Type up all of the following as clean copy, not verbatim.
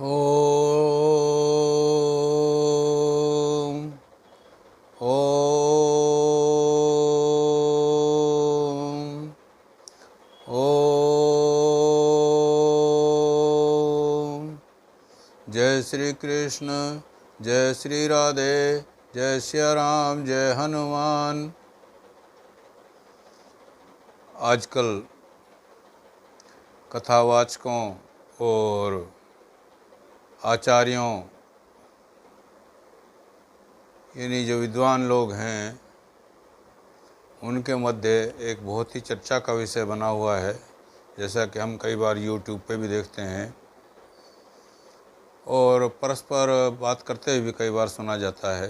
ओम ओम ओम। जय श्री कृष्ण, जय श्री राधे, जय श्री राम, जय हनुमान। आजकल कथावाचकों और आचार्यों यानी जो विद्वान लोग हैं उनके मध्य एक बहुत ही चर्चा का विषय बना हुआ है, जैसा कि हम कई बार YouTube पे भी देखते हैं और परस्पर बात करते हुए भी कई बार सुना जाता है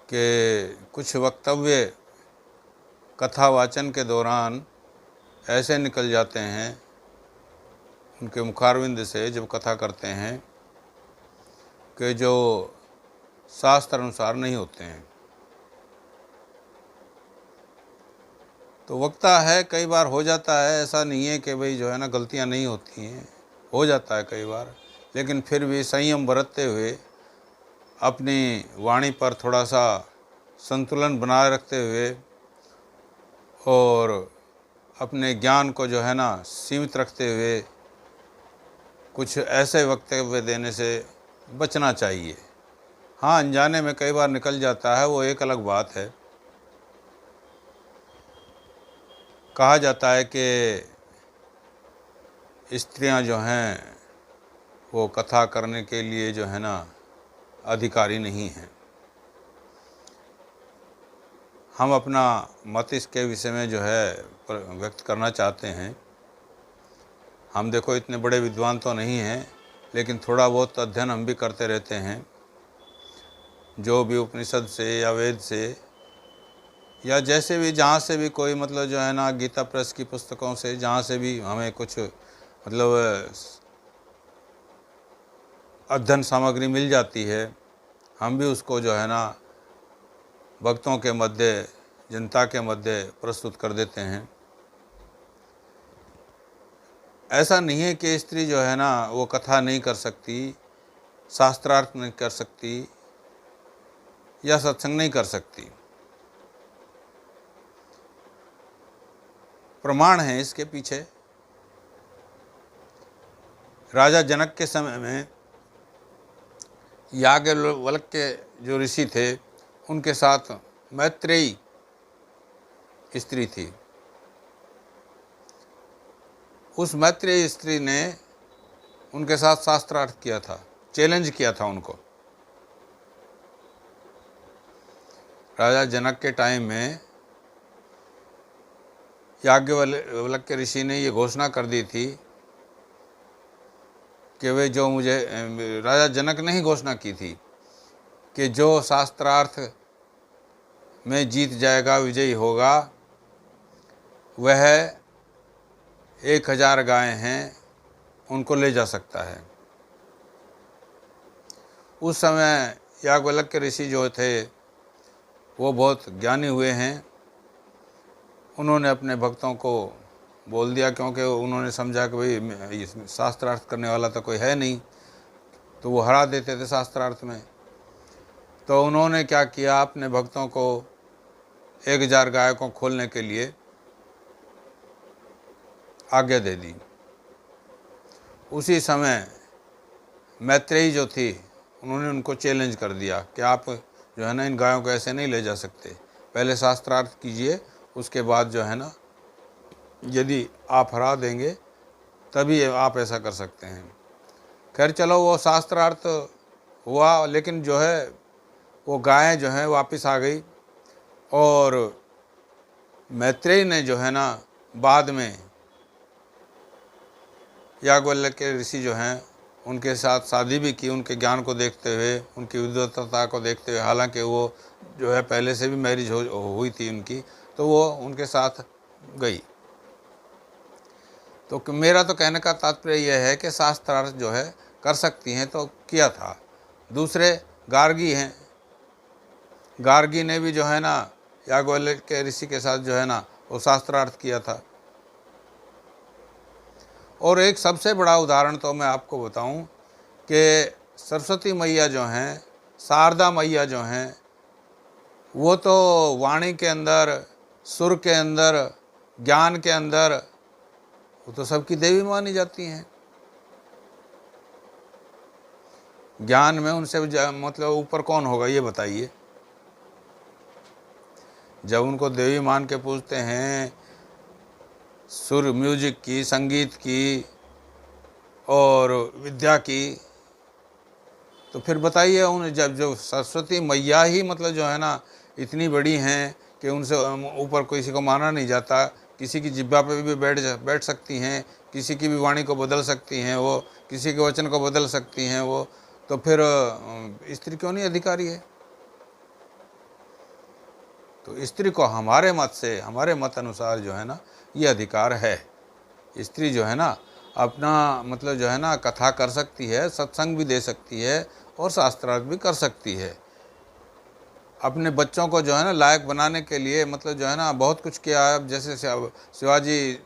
कि कुछ वक्तव्य कथावाचन के दौरान ऐसे निकल जाते हैं उनके मुखारविंद से जब कथा करते हैं कि जो शास्त्र अनुसार नहीं होते हैं। तो वक्ता है, कई बार हो जाता है, ऐसा नहीं है कि भाई जो है ना गलतियां नहीं होती हैं, हो जाता है कई बार, लेकिन फिर भी संयम बरतते हुए अपनी वाणी पर थोड़ा सा संतुलन बनाए रखते हुए और अपने ज्ञान को जो है ना सीमित रखते हुए कुछ ऐसे वक्तव्य देने से बचना चाहिए। हाँ, अनजाने में कई बार निकल जाता है, वो एक अलग बात है। कहा जाता है कि स्त्रियां जो हैं वो कथा करने के लिए जो है ना अधिकारी नहीं हैं। हम अपना मत इसके विषय में जो है व्यक्त करना चाहते हैं। हम देखो इतने बड़े विद्वान तो नहीं हैं, लेकिन थोड़ा बहुत अध्ययन हम भी करते रहते हैं, जो भी उपनिषद से या वेद से या जैसे भी जहाँ से भी कोई मतलब जो है ना गीता प्रेस की पुस्तकों से जहाँ से भी हमें कुछ मतलब अध्ययन सामग्री मिल जाती है, हम भी उसको जो है ना भक्तों के मध्य, जनता के मध्य प्रस्तुत कर देते हैं। ऐसा नहीं है कि स्त्री जो है ना वो कथा नहीं कर सकती, शास्त्रार्थ नहीं कर सकती या सत्संग नहीं कर सकती। प्रमाण है इसके पीछे। राजा जनक के समय में याज्ञवल्क्य के जो ऋषि थे उनके साथ मैत्रेयी स्त्री थी। उस मैत्रेयी स्त्री ने उनके साथ शास्त्रार्थ किया था, चैलेंज किया था उनको। राजा जनक के टाइम में याज्ञवल्क्य ऋषि ने ये घोषणा कर दी थी कि वे जो मुझे, राजा जनक ने ही घोषणा की थी कि जो शास्त्रार्थ में जीत जाएगा, विजयी होगा, वह 1000 गायें हैं उनको ले जा सकता है। उस समय याज्ञवल्क्य ऋषि जो थे वो बहुत ज्ञानी हुए हैं। उन्होंने अपने भक्तों को बोल दिया, क्योंकि उन्होंने समझा कि भाई इसमें शास्त्रार्थ करने वाला तो कोई है नहीं, तो वो हरा देते थे शास्त्रार्थ में। तो उन्होंने क्या किया, अपने भक्तों को 1000 गाय को खोलने के लिए आज्ञा दे दी। उसी समय मैत्रेयी जो थी उन्होंने उनको चैलेंज कर दिया कि आप जो है ना इन गायों को ऐसे नहीं ले जा सकते, पहले शास्त्रार्थ कीजिए, उसके बाद जो है ना यदि आप हरा देंगे तभी आप ऐसा कर सकते हैं। खैर चलो, वो शास्त्रार्थ हुआ, लेकिन जो है वो गायें जो है वापस आ गई और मैत्रेयी ने जो है ना बाद में याज्ञवल्क्य ऋषि जो हैं उनके साथ शादी भी की, उनके ज्ञान को देखते हुए, उनकी विद्वत्ता को देखते हुए। हालांकि वो जो है पहले से भी मैरिज हुई थी उनकी, तो वो उनके साथ गई। तो मेरा तो कहने का तात्पर्य यह है कि शास्त्रार्थ जो है कर सकती हैं तो किया था। दूसरे गार्गी हैं, गार्गी ने भी जो है ना याज्ञवल्क्य ऋषि के साथ जो है ना वो शास्त्रार्थ किया था। और एक सबसे बड़ा उदाहरण तो मैं आपको बताऊं कि सरस्वती मैया जो हैं, शारदा मैया जो हैं, वो तो वाणी के अंदर, सुर के अंदर, ज्ञान के अंदर, वो तो सबकी देवी मानी जाती हैं। ज्ञान में उनसे मतलब ऊपर कौन होगा ये बताइए। जब उनको देवी मान के पूछते हैं, सुर, म्यूजिक की, संगीत की और विद्या की, तो फिर बताइए उन जब जो सरस्वती मैया ही मतलब जो है ना इतनी बड़ी हैं कि उनसे ऊपर किसी को माना नहीं जाता, किसी की जिह्वा पे भी बैठ सकती हैं, किसी की भी वाणी को बदल सकती हैं वो, किसी के वचन को बदल सकती हैं वो, तो फिर स्त्री क्यों नहीं अधिकारी है? तो स्त्री को हमारे मत से, हमारे मत अनुसार जो है ना ये अधिकार है। स्त्री जो है ना अपना मतलब जो है ना कथा कर सकती है, सत्संग भी दे सकती है और शास्त्रार्थ भी कर सकती है। अपने बच्चों को जो है ना लायक बनाने के लिए मतलब जो है ना बहुत कुछ किया है। अब जैसे शिवाजी,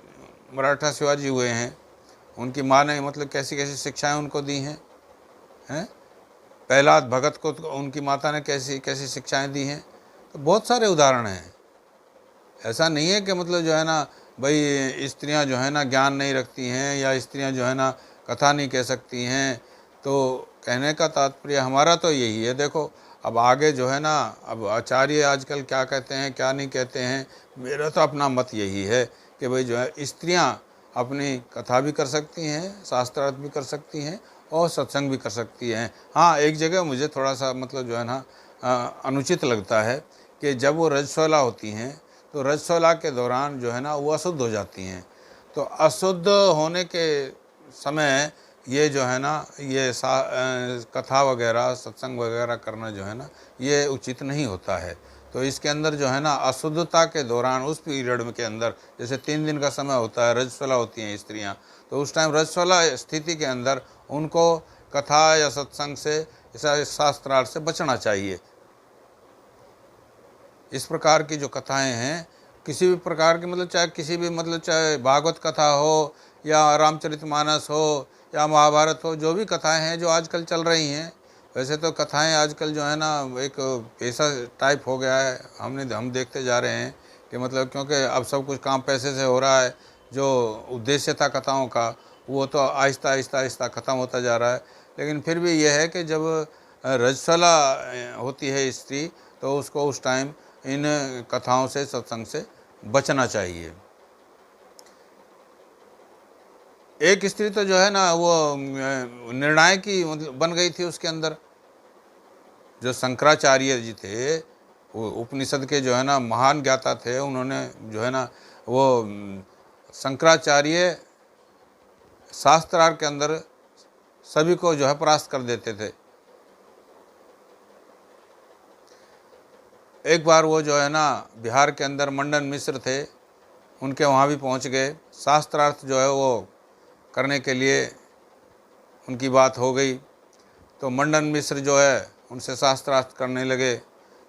मराठा शिवाजी हुए हैं, उनकी माँ ने मतलब कैसी कैसी शिक्षाएं उनको दी हैं, हैं? प्रहलाद भगत को उनकी माता ने कैसी कैसी शिक्षाएं दी हैं। तो बहुत सारे उदाहरण हैं। ऐसा नहीं है कि मतलब जो है ना भाई स्त्रियां जो है ना ज्ञान नहीं रखती हैं या स्त्रियां जो है ना कथा नहीं कह सकती हैं। तो कहने का तात्पर्य हमारा तो यही है। देखो अब आगे जो है ना, अब आचार्य आजकल क्या कहते हैं क्या नहीं कहते हैं, मेरा तो अपना मत यही है कि भाई जो है स्त्रियां अपनी कथा भी कर सकती हैं, शास्त्रार्थ भी कर सकती हैं और सत्संग भी कर सकती हैं। हाँ, एक जगह मुझे थोड़ा सा मतलब जो है ना अनुचित लगता है कि जब वो रजस्वला होती हैं तो रजस्वला के दौरान जो है ना वो अशुद्ध हो जाती हैं। तो अशुद्ध होने के समय ये जो है ना ये कथा वगैरह, सत्संग वगैरह करना जो है ना ये उचित नहीं होता है। तो इसके अंदर जो है ना अशुद्धता के दौरान, उस पीरियड के अंदर, जैसे 3 दिन का समय होता है, रजस्वला होती हैं स्त्रियां, तो उस टाइम रजस्वला स्थिति के अंदर उनको कथा या सत्संग से, शास्त्रार्थ से बचना चाहिए। इस प्रकार की जो कथाएं हैं, किसी भी प्रकार की मतलब चाहे किसी भी मतलब चाहे भागवत कथा हो या रामचरितमानस हो या महाभारत हो, जो भी कथाएं हैं जो आजकल चल रही हैं, वैसे तो कथाएं आजकल जो है ना एक पैसा टाइप हो गया है। हम देखते जा रहे हैं कि मतलब क्योंकि अब सब कुछ काम पैसे से हो रहा है। जो उद्देश्य था कथाओं का वो तो आहिस्ता आहिस्ता आहिस्ता ख़त्म होता जा रहा है। लेकिन फिर भी यह है कि जब रजस्वला होती है स्त्री तो उसको उस टाइम इन कथाओं से, सत्संग से बचना चाहिए। एक स्त्री तो जो है ना वो निर्णायक की बन गई थी उसके अंदर। जो शंकराचार्य जी थे, वो उपनिषद के जो है ना महान ज्ञाता थे, उन्होंने जो है ना वो शंकराचार्य शास्त्रार्थ के अंदर सभी को जो है परास्त कर देते थे। एक बार वो जो है ना बिहार के अंदर मंडन मिश्र थे, उनके वहाँ भी पहुँच गए। शास्त्रार्थ जो है वो करने के लिए उनकी बात हो गई। तो मंडन मिश्र जो है उनसे शास्त्रार्थ करने लगे।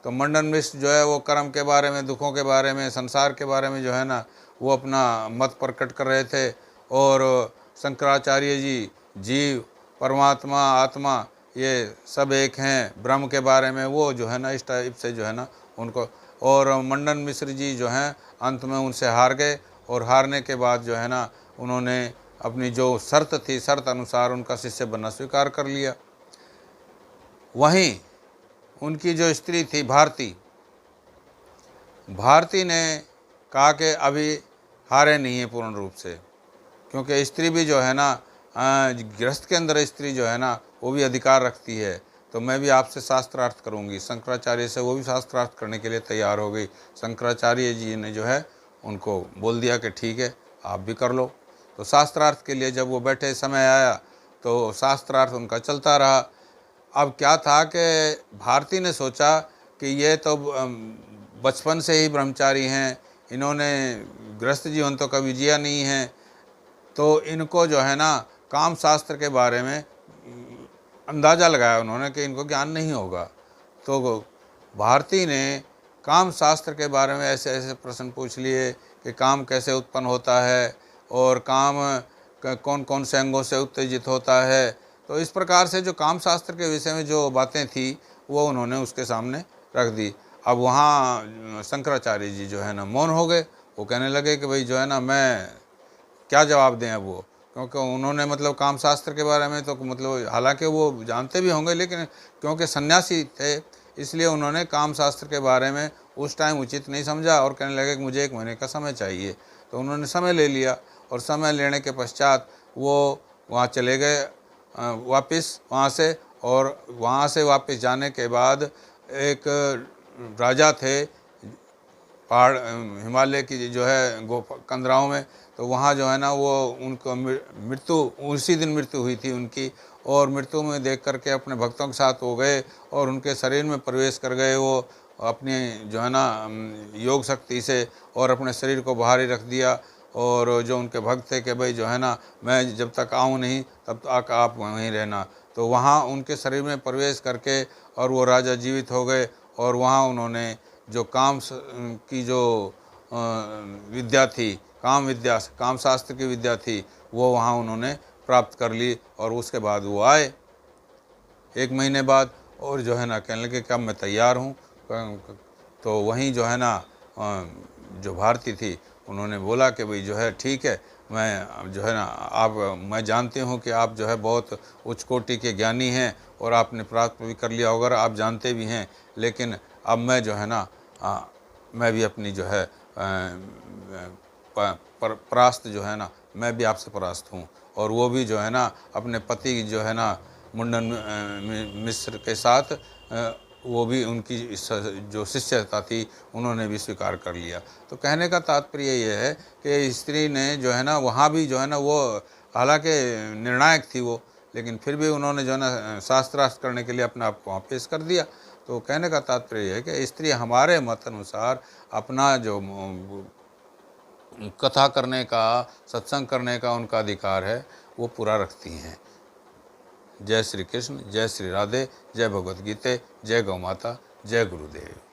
तो मंडन मिश्र जो है वो कर्म के बारे में, दुखों के बारे में, संसार के बारे में जो है ना वो अपना मत प्रकट कर रहे थे। और शंकराचार्य जी जीव, परमात्मा, आत्मा ये सब एक हैं, ब्रह्म के बारे में वो जो है ना इस टाइप से जो है ना उनको, और मंडन मिश्र जी जो हैं अंत में उनसे हार गए। और हारने के बाद जो है ना उन्होंने अपनी जो शर्त थी, शर्त अनुसार उनका शिष्य बनना स्वीकार कर लिया। वहीं उनकी जो स्त्री थी भारती, भारती ने कहा कि अभी हारे नहीं है पूर्ण रूप से, क्योंकि स्त्री भी जो है ना गृहस्थ के अंदर स्त्री जो है ना वो भी अधिकार रखती है। तो मैं भी आपसे शास्त्रार्थ करूंगी। शंकराचार्य से वो भी शास्त्रार्थ करने के लिए तैयार हो गई। शंकराचार्य जी ने जो है उनको बोल दिया कि ठीक है आप भी कर लो। तो शास्त्रार्थ के लिए जब वो बैठे, समय आया तो शास्त्रार्थ उनका चलता रहा। अब क्या था कि भारती ने सोचा कि ये तो बचपन से ही ब्रह्मचारी हैं, इन्होंने गृहस्थ जीवन तो कभी जिया नहीं है, तो इनको जो है ना काम शास्त्र के बारे में अंदाज़ा लगाया उन्होंने कि इनको ज्ञान नहीं होगा। तो भारती ने काम शास्त्र के बारे में ऐसे ऐसे प्रश्न पूछ लिए कि काम कैसे उत्पन्न होता है और काम कौन कौन से अंगों से उत्तेजित होता है। तो इस प्रकार से जो काम शास्त्र के विषय में जो बातें थी वो उन्होंने उसके सामने रख दी। अब वहाँ शंकराचार्य जी जो है ना मौन हो गए। वो कहने लगे कि भाई जो है ना मैं क्या जवाब दें अब वो, क्योंकि उन्होंने मतलब काम शास्त्र के बारे में तो मतलब हालांकि वो जानते भी होंगे, लेकिन क्योंकि सन्यासी थे इसलिए उन्होंने काम शास्त्र के बारे में उस टाइम उचित नहीं समझा और कहने लगे कि मुझे 1 महीने का समय चाहिए। तो उन्होंने समय ले लिया और समय लेने के पश्चात वो वहाँ चले गए वापस वहाँ से। और वहाँ से वापस जाने के बाद एक राजा थे पहाड़ हिमालय की जो है कंदराओं में, तो वहाँ जो है ना वो उनको मृत्यु उसी दिन मृत्यु हुई थी उनकी। और मृत्यु में देख करके अपने भक्तों के साथ हो गए और उनके शरीर में प्रवेश कर गए वो अपनी जो है ना योग शक्ति से, और अपने शरीर को बाहर ही रख दिया। और जो उनके भक्त थे कि भाई जो है ना मैं जब तक आऊँ नहीं तब तक आप वहीं रहना। तो वहाँ उनके शरीर में प्रवेश करके और वो राजा जीवित हो गए। और वहाँ उन्होंने जो की जो विद्या थी, काम शास्त्र की विद्या थी, वो वहाँ उन्होंने प्राप्त कर ली। और उसके बाद वो आए 1 महीने बाद और जो है ना कहने लगे कि अब मैं तैयार हूँ। तो वहीं जो है ना जो भारती थी उन्होंने बोला कि भाई जो है ठीक है, मैं जो है ना मैं जानती हूँ कि आप जो है बहुत उच्च कोटि के ज्ञानी हैं और आपने प्राप्त भी कर लिया होगा, आप जानते भी हैं, लेकिन अब मैं जो है ना मैं भी अपनी जो है परास्त जो है ना मैं भी आपसे परास्त हूँ। और वो भी जो है ना अपने पति जो है ना मुंडन मिश्र के साथ वो भी उनकी जो शिष्यता थी उन्होंने भी स्वीकार कर लिया। तो कहने का तात्पर्य ये है कि स्त्री ने जो है ना वहाँ भी जो है ना वो हालांकि निर्णायक थी वो, लेकिन फिर भी उन्होंने जो है ना शास्त्रार्थ करने के लिए अपने आप को वहाँ पेश कर दिया। तो कहने का तात्पर्य है कि स्त्री हमारे मत अनुसार अपना जो कथा करने का, सत्संग करने का उनका अधिकार है वो पूरा रखती हैं। जय श्री कृष्ण, जय श्री राधे, जय भगवद गीता, जय गौ माता, जय गुरुदेव।